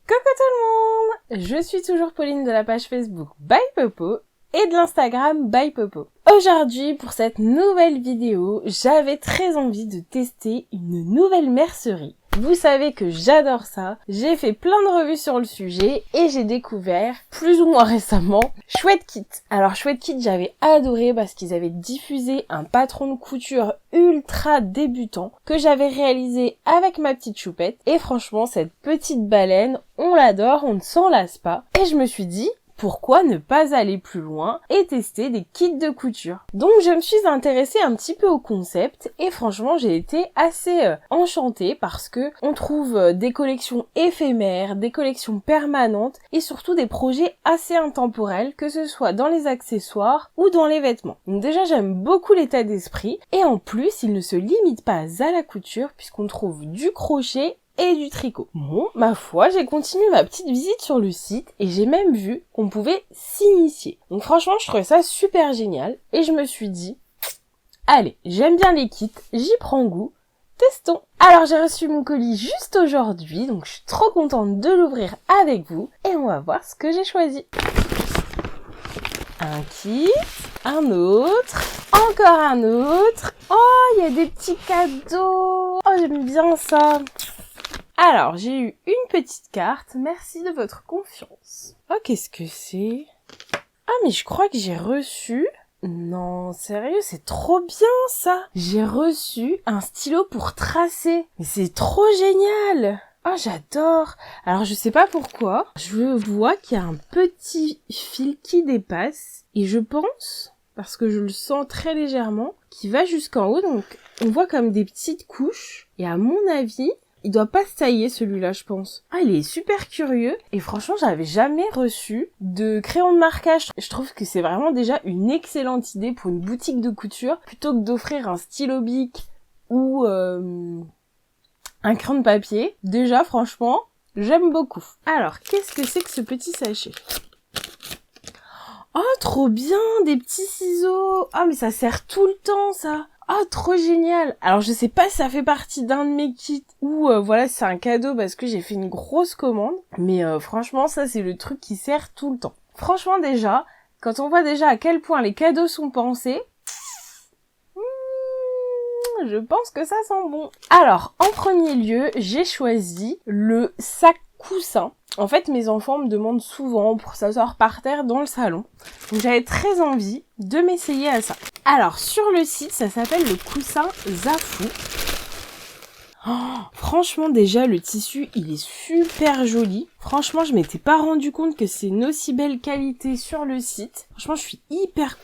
Coucou tout le monde! Je suis toujours Pauline de la page Facebook By Popo et de l'Instagram By Popo. Aujourd'hui, pour cette nouvelle vidéo, j'avais très envie de tester une nouvelle mercerie. Vous savez que j'adore ça, j'ai fait plein de revues sur le sujet et j'ai découvert, plus ou moins récemment, Chouette Kit. Alors Chouette Kit, j'avais adoré parce qu'ils avaient diffusé un patron de couture ultra débutant que j'avais réalisé avec ma petite choupette. Et franchement, cette petite baleine, on l'adore, on ne s'en lasse pas. Et je me suis dit, pourquoi ne pas aller plus loin et tester des kits de couture? Donc je me suis intéressée un petit peu au concept et franchement j'ai été assez enchantée parce que on trouve des collections éphémères, des collections permanentes et surtout des projets assez intemporels, que ce soit dans les accessoires ou dans les vêtements. Donc déjà j'aime beaucoup l'état d'esprit et en plus il ne se limite pas à la couture puisqu'on trouve du crochet et du tricot. Bon, ma foi, j'ai continué ma petite visite sur le site et j'ai même vu qu'on pouvait s'initier. Donc franchement, je trouvais ça super génial et je me suis dit, allez, j'aime bien les kits, j'y prends goût, testons. Alors j'ai reçu mon colis juste aujourd'hui, donc je suis trop contente de l'ouvrir avec vous et on va voir ce que j'ai choisi. Un kit, un autre, encore un autre. Oh, il y a des petits cadeaux. Oh, j'aime bien ça. Alors, j'ai eu une petite carte. Merci de votre confiance. Oh, qu'est-ce que c'est? Ah, mais je crois que j'ai reçu... Non, sérieux, c'est trop bien, ça. J'ai reçu un stylo pour tracer. Mais c'est trop génial. Oh, j'adore. Alors, je sais pas pourquoi. Je vois qu'il y a un petit fil qui dépasse. Et je pense, parce que je le sens très légèrement, qu'il va jusqu'en haut. Donc, on voit comme des petites couches. Et à mon avis... il doit pas se tailler celui-là, je pense. Ah, il est super curieux. Et franchement, j'avais jamais reçu de crayon de marquage. Je trouve que c'est vraiment déjà une excellente idée pour une boutique de couture. Plutôt que d'offrir un stylo bic ou un crayon de papier. Déjà, franchement, j'aime beaucoup. Alors, qu'est-ce que c'est que ce petit sachet? Oh, trop bien, des petits ciseaux. Ah, mais ça sert tout le temps, ça. Ah, trop génial. Alors, je sais pas si ça fait partie d'un de mes kits ou voilà, c'est un cadeau parce que j'ai fait une grosse commande. Mais franchement, ça, c'est le truc qui sert tout le temps. Franchement, déjà, quand on voit déjà à quel point les cadeaux sont pensés, je pense que ça sent bon. Alors, en premier lieu, j'ai choisi le sac coussin. En fait, mes enfants me demandent souvent pour s'asseoir par terre dans le salon. Donc j'avais très envie de m'essayer à ça. Alors, sur le site, ça s'appelle le coussin Zafou. Oh, franchement, déjà, le tissu, il est super joli. Franchement, je m'étais pas rendu compte que c'est une aussi belle qualité sur le site. Franchement, je suis hyper...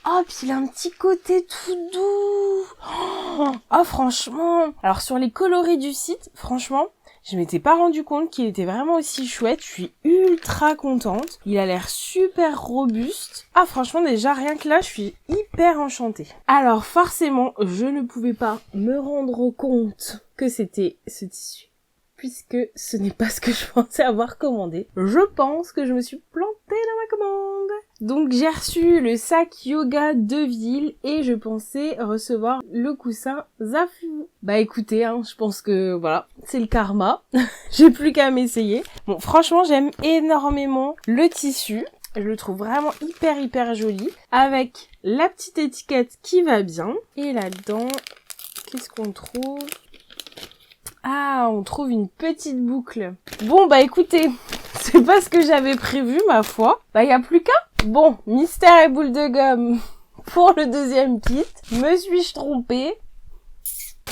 Oh, puis il a un petit côté tout doux. Oh, franchement. Alors, sur les coloris du site, franchement... je m'étais pas rendu compte qu'il était vraiment aussi chouette, je suis ultra contente. Il a l'air super robuste. Ah franchement déjà rien que là je suis hyper enchantée. Alors forcément je ne pouvais pas me rendre compte que c'était ce tissu. Puisque ce n'est pas ce que je pensais avoir commandé. Je pense que je me suis plantée dans ma commande. Donc j'ai reçu le sac yoga de ville et je pensais recevoir le coussin Zafou. Bah écoutez, je pense que voilà, c'est le karma. J'ai plus qu'à m'essayer. Bon, franchement, j'aime énormément le tissu. Je le trouve vraiment hyper joli. Avec la petite étiquette qui va bien. Et là-dedans, qu'est-ce qu'on trouve ? Ah, on trouve une petite boucle. Bon, bah écoutez, c'est pas ce que j'avais prévu, ma foi. Bah y a plus qu'à. Bon, mystère et boule de gomme pour le deuxième kit. Me suis-je trompée ?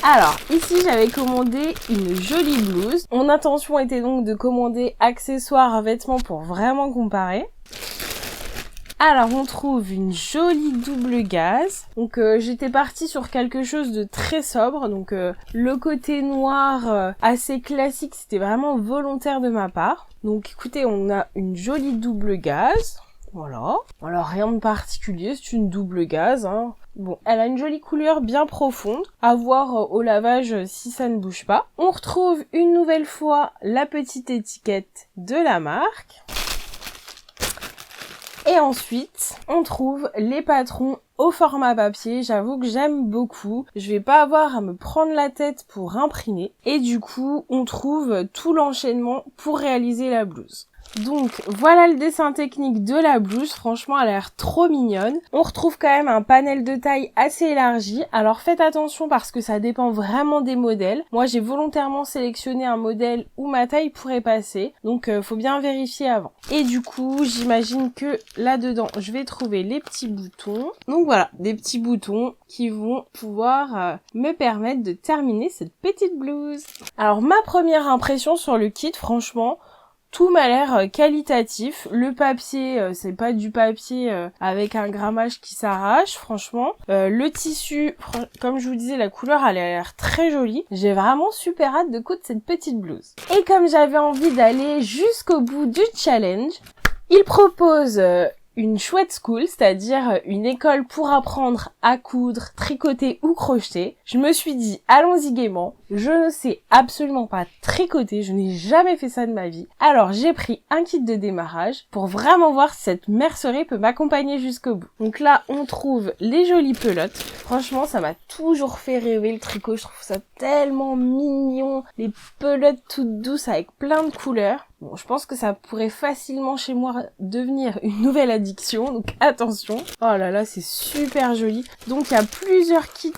Alors, ici, j'avais commandé une jolie blouse. Mon intention était donc de commander accessoires, vêtements pour vraiment comparer. Alors, on trouve une jolie double gaze. Donc, j'étais partie sur quelque chose de très sobre. Donc, le côté noir assez classique, c'était vraiment volontaire de ma part. Donc, écoutez, on a une jolie double gaze. Voilà. Alors, rien de particulier, c'est une double gaze. Bon, elle a une jolie couleur bien profonde. À voir au lavage si ça ne bouge pas. On retrouve une nouvelle fois la petite étiquette de la marque. Et ensuite, on trouve les patrons au format papier. J'avoue que j'aime beaucoup. Je vais pas avoir à me prendre la tête pour imprimer. Et du coup, on trouve tout l'enchaînement pour réaliser la blouse. Donc voilà le dessin technique de la blouse, franchement elle a l'air trop mignonne. On retrouve quand même un panel de taille assez élargi, alors faites attention parce que ça dépend vraiment des modèles. Moi j'ai volontairement sélectionné un modèle où ma taille pourrait passer, donc faut bien vérifier avant. Et du coup j'imagine que là-dedans je vais trouver les petits boutons. Donc voilà, des petits boutons qui vont pouvoir me permettre de terminer cette petite blouse. Alors ma première impression sur le kit, franchement, tout m'a l'air qualitatif. Le papier, c'est pas du papier avec un grammage qui s'arrache, franchement. Le tissu, comme je vous disais, la couleur, elle a l'air très jolie. J'ai vraiment super hâte de coudre cette petite blouse. Et comme j'avais envie d'aller jusqu'au bout du challenge, il propose une chouette school, c'est-à-dire une école pour apprendre à coudre, tricoter ou crocheter. Je me suis dit, allons-y gaiement. Je ne sais absolument pas tricoter, je n'ai jamais fait ça de ma vie. Alors j'ai pris un kit de démarrage pour vraiment voir si cette mercerie peut m'accompagner jusqu'au bout. Donc là, on trouve les jolies pelotes. Franchement, ça m'a toujours fait rêver le tricot. Je trouve ça tellement mignon. Les pelotes toutes douces avec plein de couleurs. Bon, je pense que ça pourrait facilement chez moi devenir une nouvelle addiction, donc attention. Oh là là, c'est super joli. Donc il y a plusieurs kits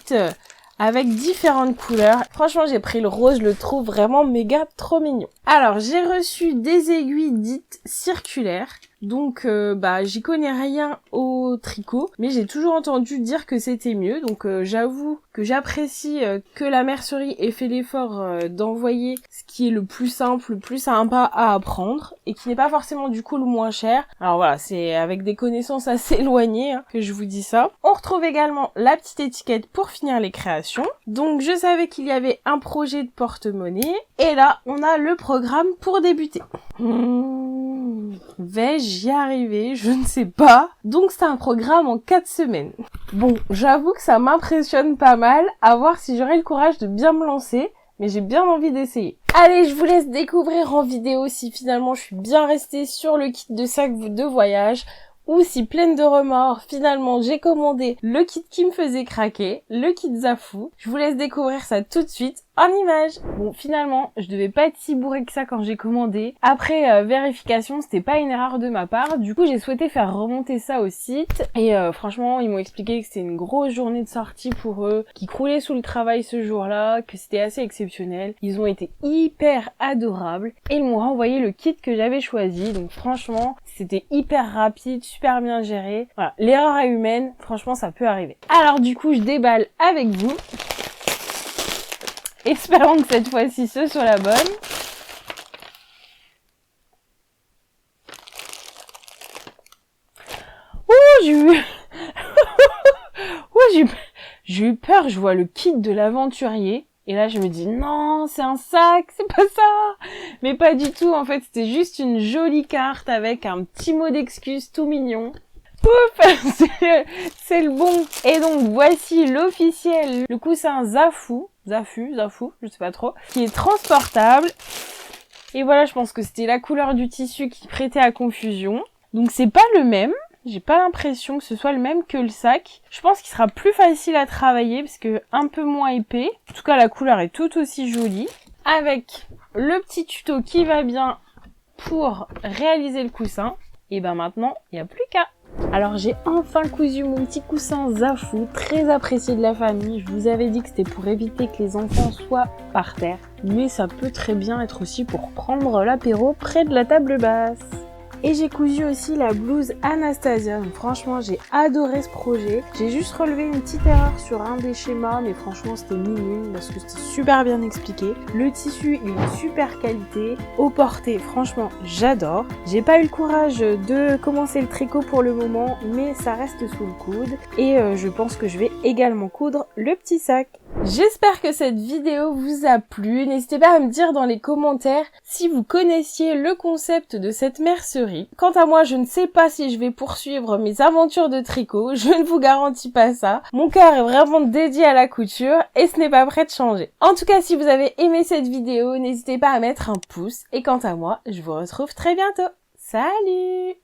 avec différentes couleurs. Franchement, j'ai pris le rose, je le trouve vraiment méga trop mignon. Alors, j'ai reçu des aiguilles dites circulaires. Donc, j'y connais rien au tricot, mais j'ai toujours entendu dire que c'était mieux. Donc, j'avoue que j'apprécie que la mercerie ait fait l'effort d'envoyer ce qui est le plus simple, le plus sympa à apprendre, et qui n'est pas forcément du coup le moins cher. Alors voilà, c'est avec des connaissances assez éloignées que je vous dis ça. On retrouve également la petite étiquette pour finir les créations. Donc, je savais qu'il y avait un projet de porte-monnaie, et là, on a le programme pour débuter. Vais-je y arriver? Je ne sais pas. Donc c'est un programme en 4 semaines. Bon, j'avoue que ça m'impressionne pas mal, à voir si j'aurai le courage de bien me lancer, mais j'ai bien envie d'essayer. Allez, je vous laisse découvrir en vidéo si finalement je suis bien restée sur le kit de sac de voyage, ou si pleine de remords, finalement j'ai commandé le kit qui me faisait craquer, le kit Zafou. Je vous laisse découvrir ça tout de suite en images. Bon, finalement, je devais pas être si bourrée que ça quand j'ai commandé. Après vérification, c'était pas une erreur de ma part. Du coup, j'ai souhaité faire remonter ça au site. Et franchement, ils m'ont expliqué que c'était une grosse journée de sortie pour eux, qu'ils croulaient sous le travail ce jour-là, que c'était assez exceptionnel. Ils ont été hyper adorables. Et ils m'ont renvoyé le kit que j'avais choisi. Donc franchement, c'était hyper rapide, super bien géré. Voilà, l'erreur est humaine, franchement, ça peut arriver. Alors du coup, je déballe avec vous. Espérons que cette fois-ci ce soit la bonne. Oh, j'ai eu peur, je vois le kit de l'aventurier. Et là, je me dis, non, c'est un sac, c'est pas ça. Mais pas du tout, en fait, c'était juste une jolie carte avec un petit mot d'excuse tout mignon. Ouf, c'est le bon. Et donc, voici l'officiel, le coussin Zafou, je sais pas trop, qui est transportable. Et voilà, je pense que c'était la couleur du tissu qui prêtait à confusion. Donc, c'est pas le même. J'ai pas l'impression que ce soit le même que le sac. Je pense qu'il sera plus facile à travailler parce que un peu moins épais. En tout cas, la couleur est tout aussi jolie. Avec le petit tuto qui va bien pour réaliser le coussin. Et ben maintenant, il n'y a plus qu'à. Alors j'ai enfin cousu mon petit coussin Zafou, très apprécié de la famille. Je vous avais dit que c'était pour éviter que les enfants soient par terre. Mais ça peut très bien être aussi pour prendre l'apéro près de la table basse. Et j'ai cousu aussi la blouse Anastasia. Donc franchement, j'ai adoré ce projet. J'ai juste relevé une petite erreur sur un des schémas, mais franchement, c'était minime parce que c'était super bien expliqué. Le tissu, il est super qualité. Au porté, franchement, j'adore. J'ai pas eu le courage de commencer le tricot pour le moment, mais ça reste sous le coude. Et je pense que je vais également coudre le petit sac. J'espère que cette vidéo vous a plu. N'hésitez pas à me dire dans les commentaires si vous connaissiez le concept de cette mercerie. Quant à moi, je ne sais pas si je vais poursuivre mes aventures de tricot. Je ne vous garantis pas ça. Mon cœur est vraiment dédié à la couture et ce n'est pas prêt de changer. En tout cas, si vous avez aimé cette vidéo, n'hésitez pas à mettre un pouce. Et quant à moi, je vous retrouve très bientôt. Salut!